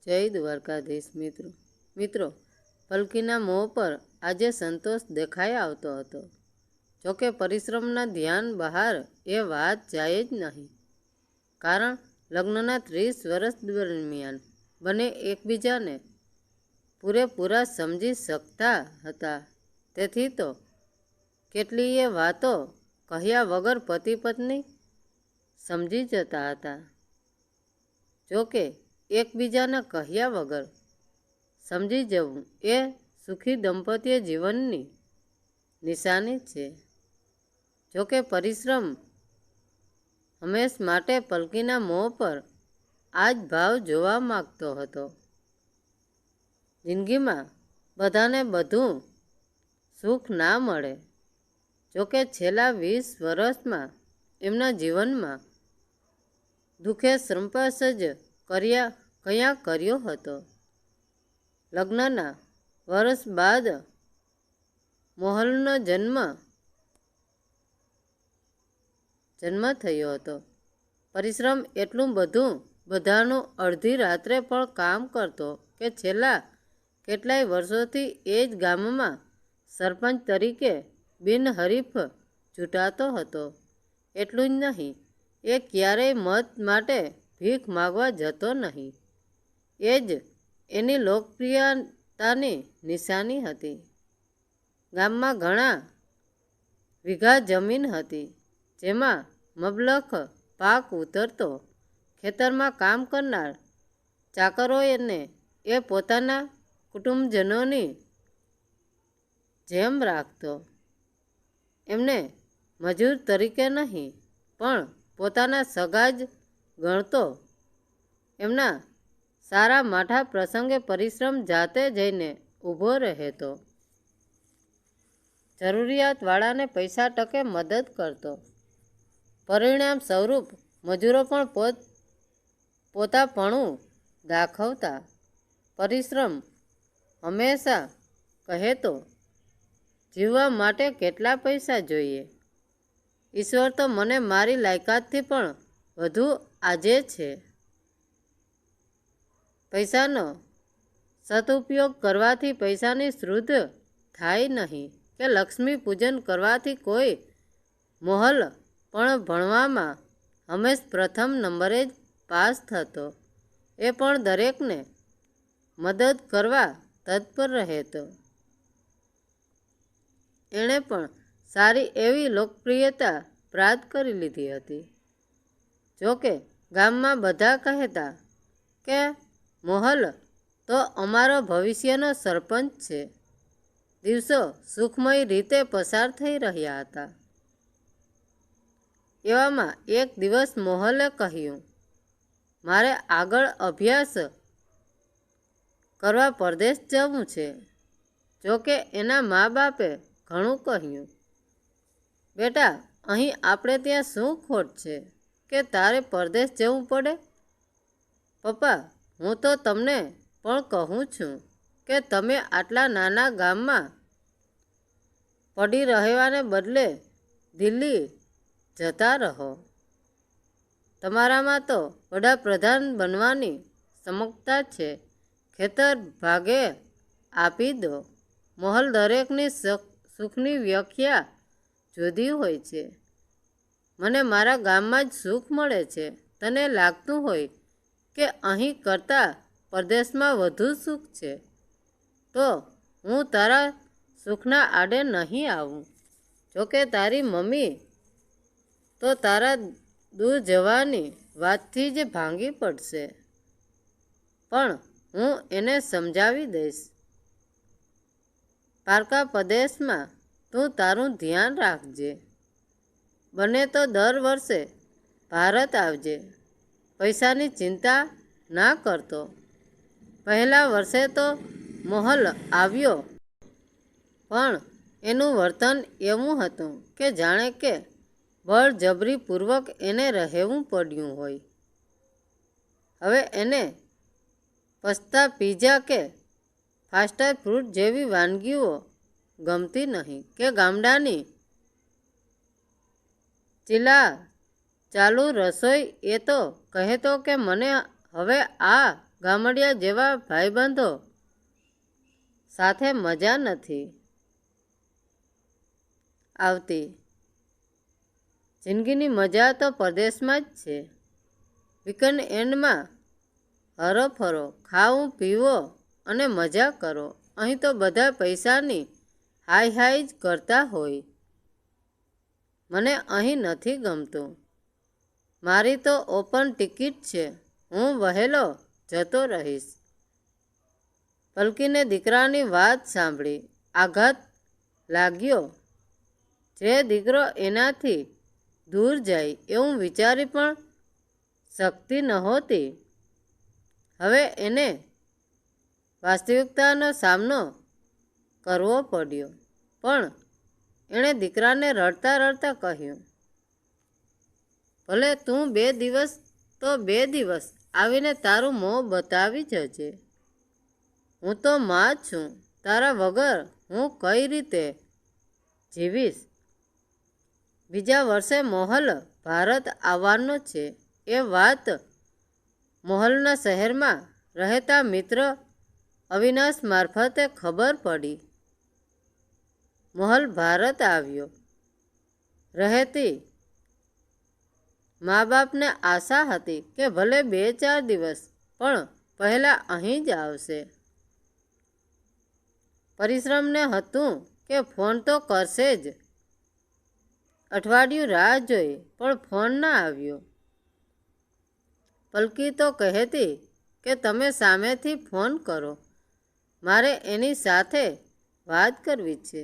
જય દ્વારકાધીશ મિત્રો પલકીના મોં પર આજે સંતોષ દેખાઈ આવતો હતો. જોકે પરિશ્રમના ધ્યાન બહાર એ વાત જાય જ નહીં. કારણ લગ્નના 30 વર્ષ દરમિયાન બંને એકબીજાને પૂરેપૂરા સમજી શકતા હતા. તેથી તો કેટલીય વાતો કહ્યા વગર પતિ પત્ની સમજી જતા હતા. જોકે એકબીજાને કહ્યા વગર સમજી જવું એ સુખી દંપતીય જીવનની નિશાની છે. જોકે પરિશ્રમ હંમેશ માટે પલકીના મોં પર આ જ ભાવ જોવા માગતો હતો. જિંદગીમાં બધાને બધું સુખ ના મળે. જોકે છેલ્લા 20 વર્ષમાં એમના જીવનમાં દુઃખે સંપર્શ જ કયા કર્યો હતો. લગ્નના વર્ષ બાદ મોહનનો જન્મ થયો હતો. પરિશ્રમ એટલું બધું બધાનું અડધી રાત્રે પણ કામ કરતો કે છેલ્લા કેટલાય વર્ષોથી એ જ ગામમાં સરપંચ તરીકે બિનહરીફ ચૂંટાતો હતો. એટલું જ નહીં, એ ક્યારેય મત માટે ભીખ માગવા જતો નહીં. એ જ એની લોકપ્રિયતાની નિશાની હતી. ગામમાં ઘણા વીઘા જમીન હતી, જેમાં મબલખ પાક ઉતરતો. ખેતરમાં કામ કરનાર ચાકરોને એ પોતાના કુટુંબજનોની જેમ રાખતો. એમને મજૂર તરીકે નહીં પણ પોતાના સગા જ ગણતો. એમના સારા માઠા પ્રસંગે પરિશ્રમ જાતે જઈને ઊભો રહેતો. જરૂરિયાતવાળાને પૈસા ટકે મદદ કરતો. પરિણામ સ્વરૂપ મજૂરો પણ પોતાપણું દાખવતા. પરિશ્રમ હંમેશા કહેતો, જીવવા માટે કેટલા પૈસા જોઈએ? ઈશ્વર તો મને મારી લાયકાતથી પણ વધુ આજે છે. પૈસાનો સદુપયોગ કરવાથી પૈસાની શુદ્ધ થાય નહીં કે લક્ષ્મી પૂજન કરવાથી કોઈ મોહલ પણ ભણવામાં હંમેશ પ્રથમ નંબરે જ પાસ થતો. એ પણ દરેકને મદદ કરવા તત્પર રહેતો. એણે પણ સારી એવી લોકપ્રિયતા પ્રાપ્ત કરી લીધી હતી. જોકે ગામમાં બધા કહેતા કે મોહલ તો અમારો ભવિષ્યનો સરપંચ છે. દિવસો સુખમય રીતે પસાર થઈ રહ્યા હતા. એવામાં એક દિવસ મોહલે કહ્યું, મારે આગળ અભ્યાસ કરવા પરદેશ જવું છે. જોકે એના મા બાપે ઘણું કહ્યું, બેટા અહીં આપણે ત્યાં શું ખોટ છે કે તારે પરદેશ જવું પડે? પપ્પા, હું તો તમને પણ કહું છું કે તમે આટલા નાના ગામમાં પડી રહેવાને બદલે દિલ્હી જતા રહો. તમારામાં તો વડાપ્રધાન બનવાની ક્ષમતા છે. ખેતર ભાગે આપી દો. મોહલ દરેકની સુખની વ્યાખ્યા જુદી હોય છે. મને મારા ગામમાં જ સુખ મળે છે. તને લાગતું હોય કે અહીં કરતાં પરદેશમાં વધુ સુખ છે, તો હું તારા સુખના આડે નહીં આવું. જોકે તારી મમ્મી તો તારા દૂર જવાની વાતથી જ ભાંગી પડશે, પણ હું એને સમજાવી દઈશ. પારકા પ્રદેશમાં તું તારું ધ્યાન રાખજે. બને તો દર વર્ષે ભારત આવજે. પૈસાની ચિંતા ના કરતો. પહેલા વર્ષે તો મોહલ આવ્યો, પણ એનું વર્તન એવું હતું કે જાણે કે બળજબરીપૂર્વક એને રહેવું પડ્યું હોય. હવે એને પસ્તા પીઝા કે ફાસ્ટ ફૂડ જેવી વાનગીઓ ગમતી નહીં કે ગામડાની ચાલુ રસોઈ. એ તો કહેતો કે મને હવે આ ગામડિયા જેવા ભાઈબંધો સાથે મજા નથી આવતી. જિંદગીની મજા તો પરદેશમાં જ છે. વીકેન્ડ એન્ડમાં હરો ફરો, ખાવું પીવો અને મજા કરો. અહીં તો બધા પૈસાની હાઈ હાઈ જ કરતા હોય. મને અહીં નથી ગમતું. મારી તો ઓપન ટિકિટ છે. હું વહેલો જતો રહીશ. પલકીને દીકરાની વાત સાંભળી આઘાત લાગ્યો. જે દીકરો એનાથી દૂર જાય એવું વિચારી પણ શકતી નહોતી, હવે એને વાસ્તવિકતાનો સામનો કરવો પડ્યો. પણ એણે દીકરાને રડતા રડતા કહ્યું, ભલે તું 2 દિવસ તો 2 દિવસ આવીને તારું મોં બતાવી જજે. હું તો માં છું. તારા વગર હું કઈ રીતે જીવીશ? બીજા વર્ષે મોહલ ભારત આવવાનો છે. એ વાત મોહલના શહેરમાં રહેતા મિત્ર અવિનાશ મારફતે ખબર પડી. મોહલ ભારત આવ્યો. રહેતી મા બાપને આશા હતી કે ભલે 2-4 દિવસ પણ પહેલાં અહીં જ આવશે. પરિશ્રમને હતું કે ફોન તો કરશે જ. અઠવાડિયું રાહ જોઈ પણ ફોન ના આવ્યો. પલકી તો કહેતી કે તમે સામેથી ફોન કરો, મારે એની સાથે વાત કરવી છે.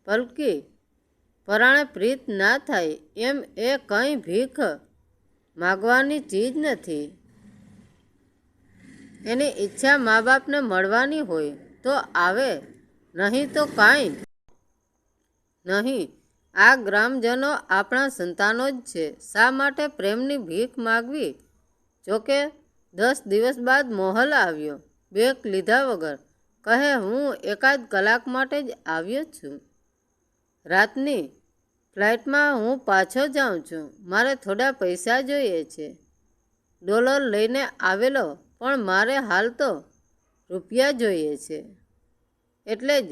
પલકી પરાણે પ્રીત ના થાય એમ એ કંઈ ભીખ માગવાની ચીજ નથી. એની ઈચ્છા મા બાપને મળવાની હોય તો આવે, નહીં તો કાંઈ નહીં. આ ગ્રામજનો આપણા સંતાનો જ છે. શા માટે પ્રેમની ભીખ માગવી? જોકે 10 દિવસ બાદ મોહલ આવ્યો. બેગ લીધા વગર કહે, હું એકાદ કલાક માટે જ આવ્યો છું. રાતની ફ્લાઇટમાં હું પાછો જાઉં છું. મારે થોડા પૈસા જોઈએ છે. ડોલર લઈને આવેલો પણ મારે હાલ તો રૂપિયા જોઈએ છે. એટલે જ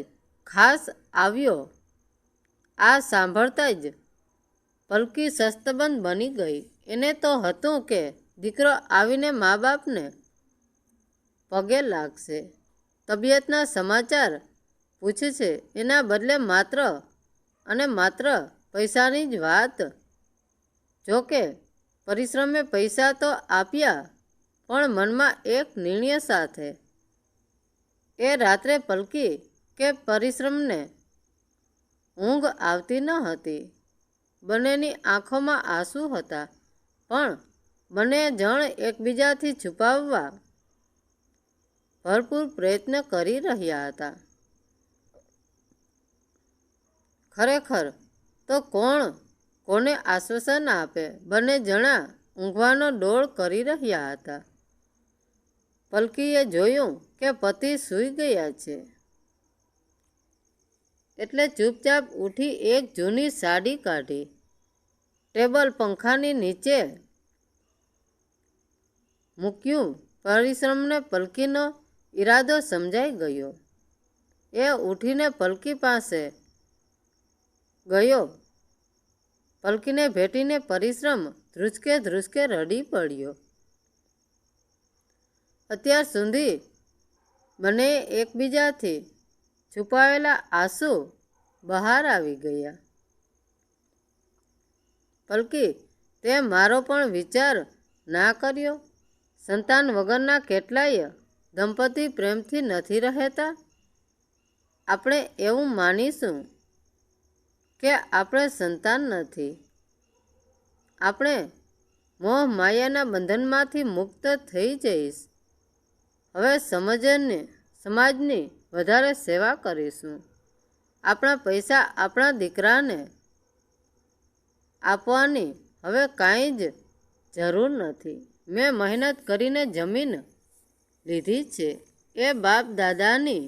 ખાસ આવ્યો. આ સાંભળતા જ પલકી શસ્તબંધ બની ગઈ. એને તો હતું કે દીકરો આવીને મા બાપને પગે લાગશે, તબિયતના સમાચાર પૂછશે. એના બદલે માત્ર અને માત્ર પૈસાની જ વાત. જોકે પરિશ્રમે પૈસા તો આપ્યા, પણ મનમાં એક નિર્ણય સાથે. એ રાત્રે પલકી કે પરિશ્રમને ઊંઘ આવતી ન હતી. બંનેની આંખોમાં આંસુ હતા, પણ બંને જણ એકબીજાથી છુપાવવા ભરપૂર પ્રયત્ન કરી રહ્યા હતા. ખરેખર તો કોણ કોને આશ્વાસન આપે? બંને જણા ઊંઘવાનો ડોળ કરી રહ્યા હતા. પલકીએ જોયું કે પતિ સૂઈ ગયા છે, એટલે ચૂપચાપ ઉઠી એક જૂની સાડી કાઢી ટેબલ પંખાની નીચે મૂક્યું. પરિશ્રમને પલકીનો ઈરાદો સમજાઈ ગયો. એ ઉઠીને પલકી પાસે ગયો. પલકીને ભેટીને પરિશ્રમ ધ્રુસકે ધ્રુસકે રડી પડ્યો. અત્યાર સુધી બંને એકબીજાથી છુપાવેલા આંસુ બહાર આવી ગયા. પલકી, તે મારો પણ વિચાર ના કર્યો? સંતાન વગરના કેટલાય દંપતી પ્રેમથી નથી રહેતા. આપણે એવું માનીશું કે આપણે સંતાન નથી. આપણે મોહ માયાના બંધનમાંથી મુક્ત થઈ જઈશ. હવે સમાજની વધારે સેવા કરીશું. આપણા પૈસા આપણા દીકરાને આપવાની હવે કાંઈ જ જરૂર નથી. મેં મહેનત કરીને જમીન લીધી છે. એ બાપ દાદાની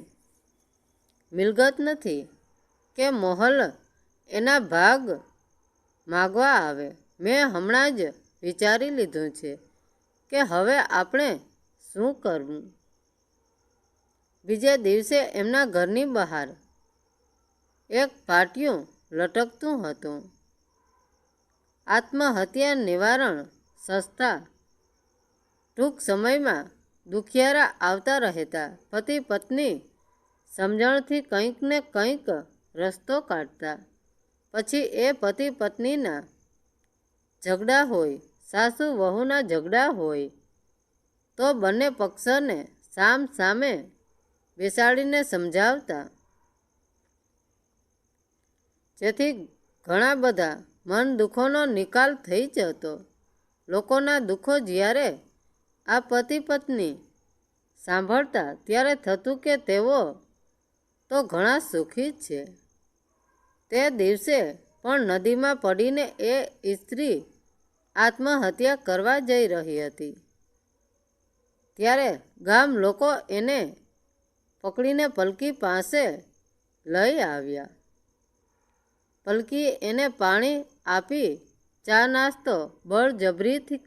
મિલકત નથી કે મોહલ એના ભાગ માગવા આવે. મેં હમણાં જ વિચારી લીધું છે કે હવે આપણે શું કરવું? બીજે દિવસે એમના ઘરની બહાર એક પાટિયું લટકતું હતું. આત્મહત્યા નિવારણ સંસ્થા. ટૂંક સમયમાં દુખિયારા આવતા રહેતા. પતિ પત્ની સમજણથી કંઈક ને કંઈક રસ્તો કાઢતા. પછી એ પતિ પત્નીના ઝઘડા હોય, સાસુ વહુના ઝઘડા હોય તો બંને પક્ષોને સામ સામે બેસાડીને સમજાવતા, જેથી ઘણા બધા મન દુઃખોનો નિકાલ થઈ જતો. લોકોના દુઃખો જ્યારે આ પતિ પત્ની સાંભળતા ત્યારે થતું કે તેઓ તો ઘણા સુખી છે. તે દિવસે પણ નદીમાં પડીને એ સ્ત્રી આત્મહત્યા કરવા જઈ રહી હતી. ત્યારે ગામ લોકો એને પકડીને પલકી પાસે લઈ આવ્યા. પલકીએ એને પાણી આપી ચા નાસ્તો બળજબરીથી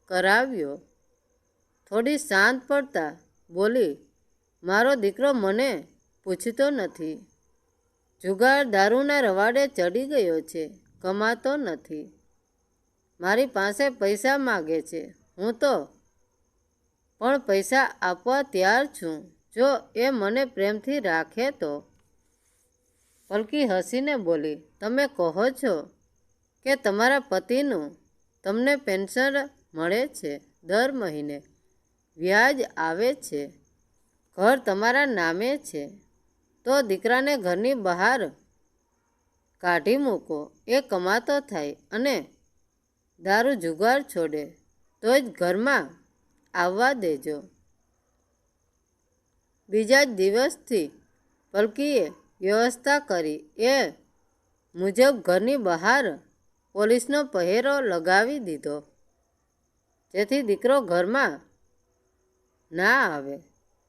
કરાવ્યો. થોડી શાંત પડતા બોલી, મારો દીકરો મને પૂછતો નથી. જુગાર દારૂના રવાડે ચડી ગયો છે, કમાતો નથી. મારી પાસે પૈસા માગે છે. હું તો પણ પૈસા આપવા તૈયાર છું, જો એ મને પ્રેમથી રાખે તો. પલકી હસીને બોલી, તમે કહો છો કે તમારા પતિનું તમને પેન્શન મળે છે, દર મહિને વ્યાજ આવે છે, ઘર તમારા નામે છે, તો દીકરાને ઘરની બહાર કાઢી મૂકો. એ કમાતો થાય અને દારૂ જુગાર છોડે તો જ ઘરમાં આવવા દેજો. બીજા જ દિવસથી પલકીએ વ્યવસ્થા કરી એ મુજબ ઘરની બહાર પોલીસનો પહેરો લગાવી દીધો, જેથી દીકરો ઘરમાં ના આવે.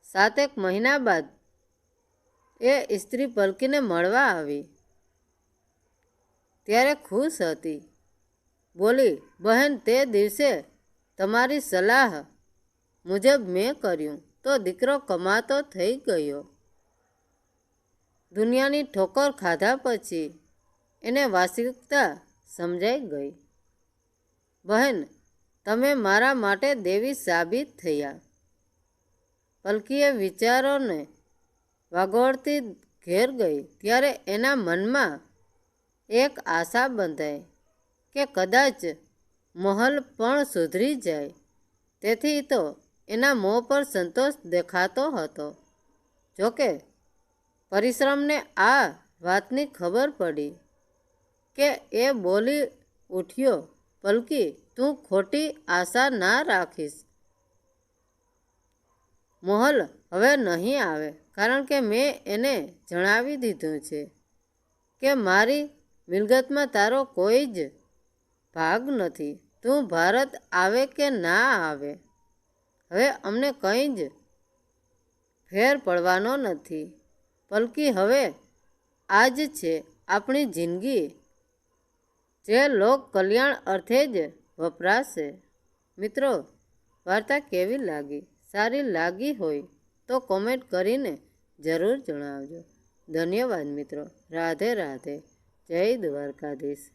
7 મહિના બાદ એ સ્ત્રી પલકીને મળવા આવી. ત્યારે ખુશ હતી. બોલી, બહેન, તે દિવસે તમારી સલાહ મુજબ મેં કર્યું તો દીકરો કમાતો થઈ ગયો. દુનિયાની ઠોકર ખાધા પછી એને વાસ્તવિકતા સમજાઈ ગઈ. બહેન, તમે મારા માટે દેવી સાબિત થયા. પલકીએ વિચારોને વાગોળતી ઘેર ગઈ ત્યારે એના મનમાં એક આશા બંધાઈ કે કદાચ મોહલ પણ સુધરી જાય. તેથી તો એના મોં પર સંતોષ દેખાતો હતો. જોકે પરિશ્રમને આ વાતની ખબર પડી કે એ બોલી ઉઠ્યો, પલકી, તું ખોટી આશા ના રાખીશ. મોહલ હવે નહીં આવે, કારણ કે મેં એને જણાવી દીધું છે કે મારી મિલકતમાં તારો કોઈ જ ભાગ નથી. તું ભારત આવે કે ના આવે, હવે અમને કંઈ જ ફેર પડવાનો નથી. પલકી, હવે આ જ છે આપણી જિંદગી, જે લોક કલ્યાણ અર્થે જ વપરાશે. મિત્રો, વાર્તા કેવી લાગી? સારી લાગી હોય તો કોમેન્ટ કરીને જરૂર જણાવજો. ધન્યવાદ મિત્રો. રાધે રાધે. જય દ્વારકાધીશ.